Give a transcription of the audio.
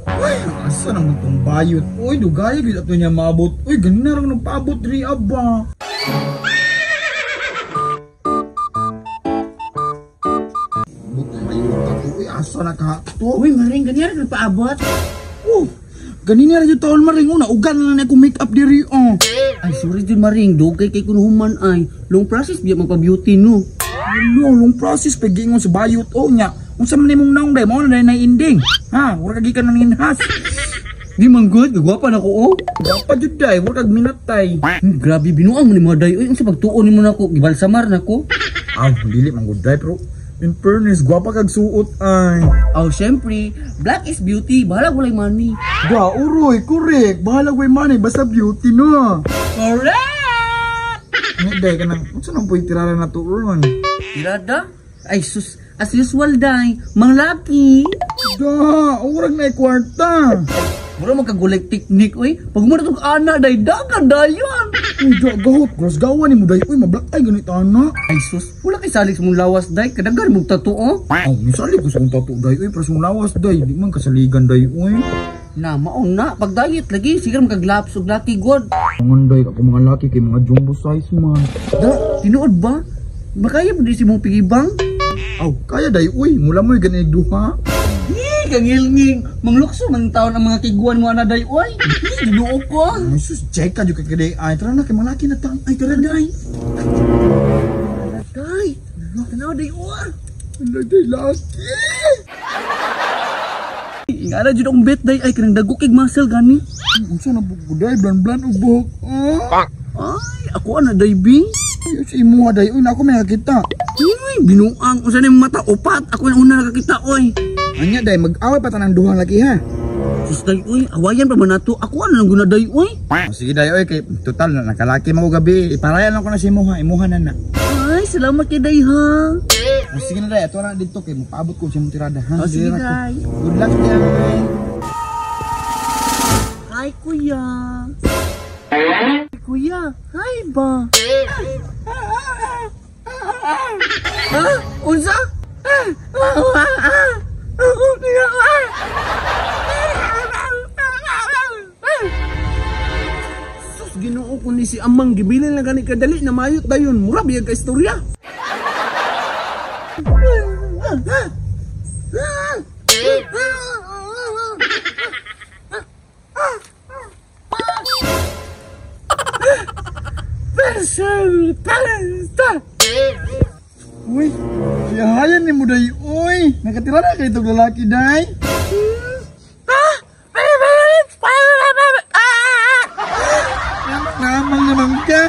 Uy, asa naman itong bayot? Uy, dugaya gid ato niya maabot. Uy, ganun na lang nagpaabot ri aba. Butang bayot ako. Uy, asa na ka to? Uy, maring ganyan nagpaabot. Ganina rin yung taon maring. Ugan na lang na akong make up diri. Ay, sorry din maring. Dugay kay kunuhuman ay. Long process biya magpa-beauty no. Ano, long process pagingon sa bayot nya. Unsa man nimong naong day mo na day na ending. Ha, wala kag gikan nang inhas. Di man good, gagwapa na ko oh. Dapat jud day, wala kag minatay. Grabe binuang mo ni mga day. Uy, unsa pagtuon nimo nako? Gibalsamar nako. Dili man good day pero in fairness, gwapa kag suot ay. Syempre, black is beauty. Bahala walay money. Ba, uroy, correct. Bahala way money basta beauty no. Correct! Ni day kanang unsa nang puy tirara na turon. Tirada? Ay sus, as usual day, manglaki. Da, urag na kwarta. Mura magkagulik teknik, uy. Pag mo na itong ana, day, dagan, dayan. Da, gahot, cross gawa ni mo day. Uy, mablakay ganit ana. Ay sus, wala kay salik sa mong lawas, day. Kadagan mong tato, oh. Misali ko sa kong tato day. Uy, prasong lawas day. Di man kasaligan day, uy. Na, maong na. Pag diet lagi, sige magkaglaps o laki, god. Mangan day, ako mga laki kay mga jumbo size man. Da, tinuod ba? Makaya mo di si mong pigibang? Kaya day, uy. Mula mo'y ganig duha. Kangilnging, manglukso man taon ang mga kiguan mo ana day, uy. Ginuo ko. Ay, sus, check ka juga kay ay. Tara na, kay mga laki na tang. Ay, tara day. Day, tanaw day, uy. Ala day, laki. Ingana dyan akong bet day, ay kanang dagok kig muscle gani. Unsa na buday, blan-blan og buhok. Ay, ako ana day, bing. Ay, si imo day, uy, na ako may nakita. Uy, binuang, unsa na yung mata, upat. Ako na una nakakita, uy. Anya day, mag-away pa tanang duhang laki ha. Sus day, uy, awayan pa man nato. Ako ano lang guna day, uy. Sige day, uy, kay total na nakalaki mo gabi. Iparayan lang ko na si imuha, imuha na na. Ay, salamat kay day, ha. Sige na day, ato na dito kay mapaabot ko siya mong tirada ha. Sige na ko. day. Good luck day. Hi, kuya. Hi, kuya. Hi ba? Ha? Unsa? Sus, Ginoo ko ni si Amang gibilin lang gani kadali na mayot dayon. Mura biyag ka istorya. Uy, siyahayan ni mo day, uy. Nakatira na kayo itong lalaki day. Namang naman ka.